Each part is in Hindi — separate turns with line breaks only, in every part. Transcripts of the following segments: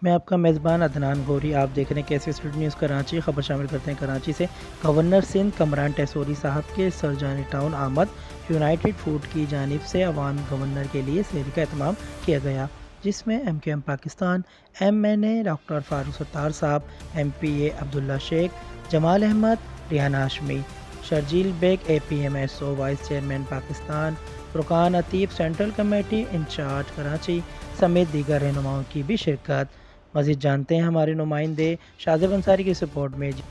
मैं आपका मेज़बान अदनान गौरी। आप देख रहे हैं कैसे स्टूडियो न्यूज़ कराची। खबर शामिल करते हैं कराची से। गवर्नर सिंध कमरान टेसोरी साहब के सरजानी टाउन आमद यूनाइटेड फूड की जानिब से अवामी गवर्नर के लिए सहरी का एहतमाम किया गया, जिसमें MQM Pakistan MNA doctor Farooq Sattar sahab, MPA Abdullah Sheikh, Jamal Ahmed, Rehana Hashmi, Sharjeel Baig APMSO vice chairman Pakistan, Furqan Ateeb central committee incharge Karachi समेत दीगर रहनुमाओं की भी शिरकत। मज़ीद जानते हैं हमारे नुमाइंदे शाजिब अंसारी की सपोर्ट में।
जी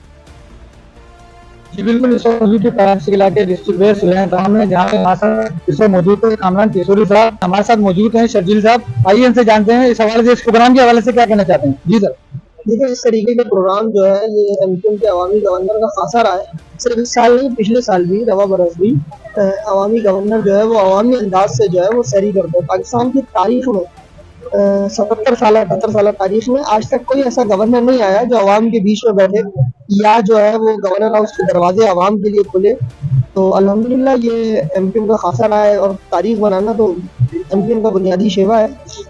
बिल्कुल, इस वक्त मौजूद है कराची इलाके डिस्ट्रिक्ट वेस्ट सुलेमान टाउन में, जहाँ पे हमारे साथ इस वक्त मौजूद है कामरान टेसोरी साहब, हमारे साथ मौजूद हैं शर्जील साहब। आइए इनसे जानते हैं इस हवाले से, इस प्रोग्राम के हवाले से क्या कहना चाहते हैं। जी सर।
देखिए, इस तरीके का प्रोग्राम जो है ये MQM के अवामी गवर्नर का खासा रहा है। सिर्फ इस साल नहीं, पिछले साल भी, रवा बरस भी अवामी गवर्नर जो है वो अवामी अंदाज से जो है वो सैरी करते हैं। पाकिस्तान की तारीख में 77 साल 78 साल तारीख में आज तक कोई ऐसा गवर्नर नहीं आया जो अवाम के बीच में बैठे या जो है वो गवर्नर हाउस के दरवाजे अवाम के लिए खुले। तो अल्हम्दुलिल्लाह ये MQM का खासा रहा है, और तारीख बनाना तो MQM का बुनियादी शेवा है।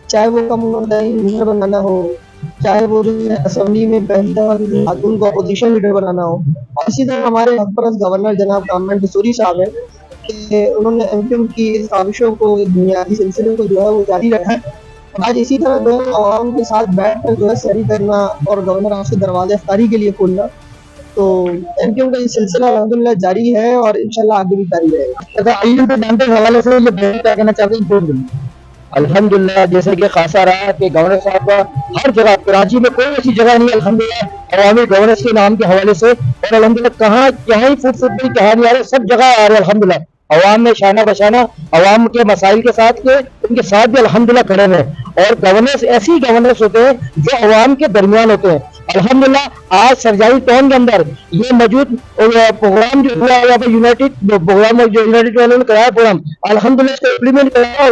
चाहे वो कम उम्र लीडर बनाना हो, चाहे वो जो है असेंबली में पहली दफा खातून को अपोजिशन लीडर बनाना हो। और इसी तरह हमारे सरपरस्त गवर्नर जनाब कामरान टेसोरी साहब है कि उन्होंने MQM की साजिशों को, बुनियादी सिलसिले को जो है वो जारी रखा है। आज इसी तरह दोनों आवाम के साथ बैठकर जो है सैरी करना और गवर्नर हाउस के दरवाजे इफ्तारी के लिए खोलना, तो MQM का ये सिलसिला अल्हम्दुलिल्लाह जारी है और इंशाल्लाह आगे भी जारी रहेगा।
आइए तो जानते हैं हवाले से ये क्या कहना चाहते हैं।
अल्हम्दुलिल्लाह, जैसे कि खासा रहा है कि गवर्नर साहब का हर जगह, कराची में कोई ऐसी जगह नहीं अल्हम्दुलिल्लाह अवामी गवर्नर के नाम के हवाले से, और अल्हम्दुलिल्लाह कहाँ ही फुट नहीं, कहाँ नहीं आ रहे, सब जगह आ रहे अल्हम्दुलिल्लाह। अवाम में शाना बशाना, अवाम के मसाइल के साथ के उनके साथ भी अल्हम्दुलिल्लाह खड़े हैं। और गवर्नर्स ऐसे ही गवर्नर्स होते हैं जो अवाम के दरमियान होते हैं। अल्हम्दुलिल्लाह आज सरजाई टाउन के अंदर ये मौजूद प्रोग्राम जो हुआ है यूनाइटेड प्रोग्राम, जो यूनाइटेड वालों ने कराया प्रोग्राम, अल्हम्दुलिल्लाह इसको इम्प्लीमेंट कराया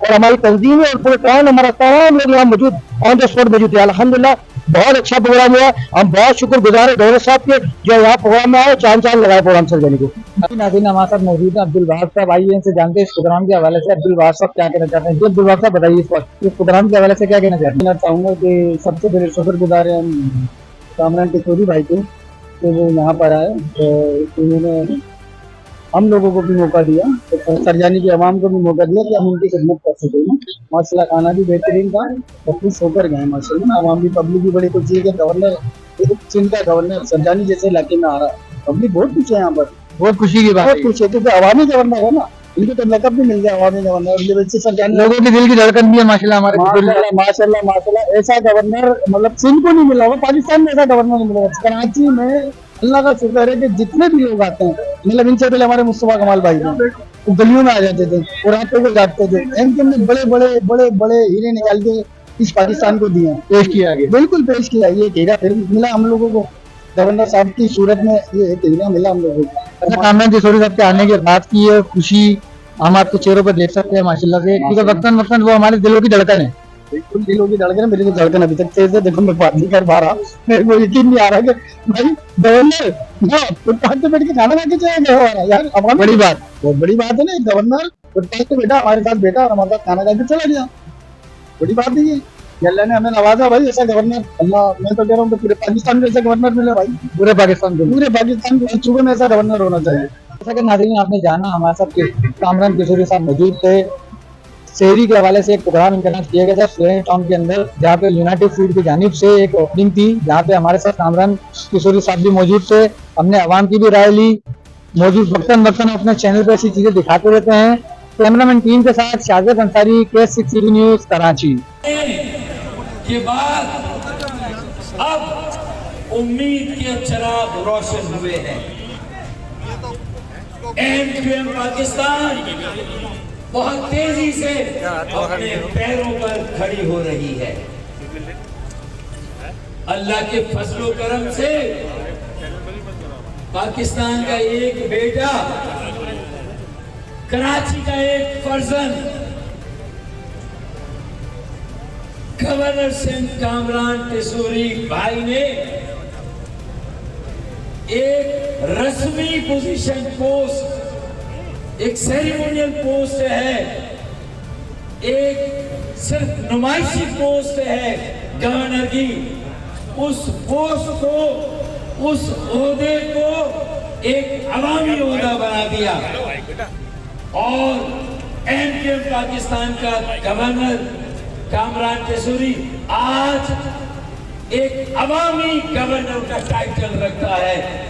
और हमारी तंजीम और पूरे टाउन हमारा तमाम लोग यहाँ मौजूद ऑन द स्पॉट मौजूद है। अल्हम्दुलिल्लाह बहुत अच्छा प्रोग्राम हुआ। हम बहुत शुक्रगुजार है गवर्नर साहब के जो यहाँ प्रोग्राम में आए, चांद लगाए प्रोग्राम सर जाने को।
नाज़रीन, हमारे साथ मौजूद है अब्दुल वहाब साहब। आइए इनसे जानते हैं इस प्रोग्राम के हवाले से अब्दुल वहाब साहब क्या कहना चाहते हैं। अब्दुल वहाब साहब बताइए इस वक्त इस प्रोग्राम के हवाले से क्या कहना चाहते हैं।
मैं चाहूँगा कि सबसे पहले शुक्रगुजार है हम कामरान टेसोरी भाई को कि वो यहाँ पर आए, तो उन्होंने हम लोगों को भी मौका दिया, तो सरजानी की आवाम को भी मौका दिया कि हम उनकी खिदमत कर सकें। माशाल्लाह खाना भी बेहतरीन था, सब कुछ होकर गए माशाल्लाह। आवाम भी, पब्लिक भी बड़ी खुशी है कि गवर्नर, सिंध का गवर्नर सरजानी जैसे इलाके में आ रहा है। पब्लिक बहुत खुश है यहाँ पर,
बहुत खुशी की बात
बहुत खुश है, क्योंकि अवामी गवर्नर है ना, इनको तो लकब भी मिल गया अवामी गवर्नर। सरजानी
लोगों की दिल की धड़कन भी है माशाल्लाह हमारे।
माशाल्लाह माशाल्लाह, ऐसा गवर्नर मतलब सिंध को नहीं मिला होगा, पाकिस्तान में ऐसा गवर्नर नहीं मिला। कराची में अल्लाह का शुक्र है कि जितने भी लोग आते हैं, मतलब इनसे पहले हमारे मुस्तफा कमाल भाई थे, गलियों में आ जाते थे और रातों को जागते थे। MQM ने बड़े बड़े बड़े बड़े हीरे निकाल के इस पाकिस्तान को दिए,
पेश किया गया,
बिल्कुल पेश किया। ये हीरा फिर मिला हम लोगों को, गवर्नर साहब की सूरत में ये हीरा मिला हम लोगों को।
कामरान टेसोरी साहब के आने के बाद की ये खुशी हम आपके चेहरों पर देख सकते हैं माशाल्लाह से, क्योंकि वक्तन वक्तन वो हमारे दिलों की धड़कन है।
बिल्कुल दिलों की धड़कन, मेरी तो धड़कन अभी तक तेज है। देखो मैं बात नहीं कर पा रहा, मेरे को यकीन नहीं आ रहा कि भाई गवर्नर फुटपाथ पे बैठ के खाना खा के चला गया यार। अब
बड़ी बात,
बहुत बड़ी बात है ना, गवर्नर फुटपाथ पे बैठा हमारे साथ, बैठा और हमारे साथ खाना खा के चला गया। बड़ी बात नहीं है, अल्लाह ने हमें नवाजा भाई ऐसा गवर्नर। अल्लाह, मैं तो कह रहा हूँ पूरे पाकिस्तान में ऐसा गवर्नर मिले भाई,
पूरे पाकिस्तान
के सूबे में ऐसा गवर्नर होना चाहिए।
जैसा कि नाज़रीन आपने जाना, हमारे साथ कामरान टेसोरी साहब मौजूद थे। शहरी के हवाले से एक प्रोग्राम इंतजाम किया गया था सुलेमान टाउन के अंदर, जहाँ पे यूनाइटेड फूड की जानिब से एक ओपनिंग थी, जहाँ पे हमारे साथ कामरान टेसोरी साहब भी मौजूद थे। हमने आवाम की भी राय ली। मौजूद वक्तन वक्तन अपने चैनल पर ऐसी चीजें दिखाते रहते हैं। कैमरामैन टीम के साथ शाजिब अंसारी, K6 न्यूज़ कराची।
के बाद अब उम्मीद के चिराग रोशन हुए हैं। MQM पाकिस्तान बहुत तेजी से अपने पैरों पर खड़ी हो रही है। अल्लाह के फजलो करम से पाकिस्तान का एक बेटा, कराची का एक फर्जन, गवर्नर सिंध कामरान टेसोरी भाई ने एक रस्मी पोजीशन पोस्ट, एक सेरेमोनियल पोस्ट है, एक सिर्फ नुमाइशी पोस्ट है, गवर्नर की उस पोस्ट को, उस ओहदे को एक अवामी ओहदा बना दिया और एमकेएम पाकिस्तान का गवर्नर कामरान टेसोरी आज एक अवामी गवर्नर का टाइटल रखता है।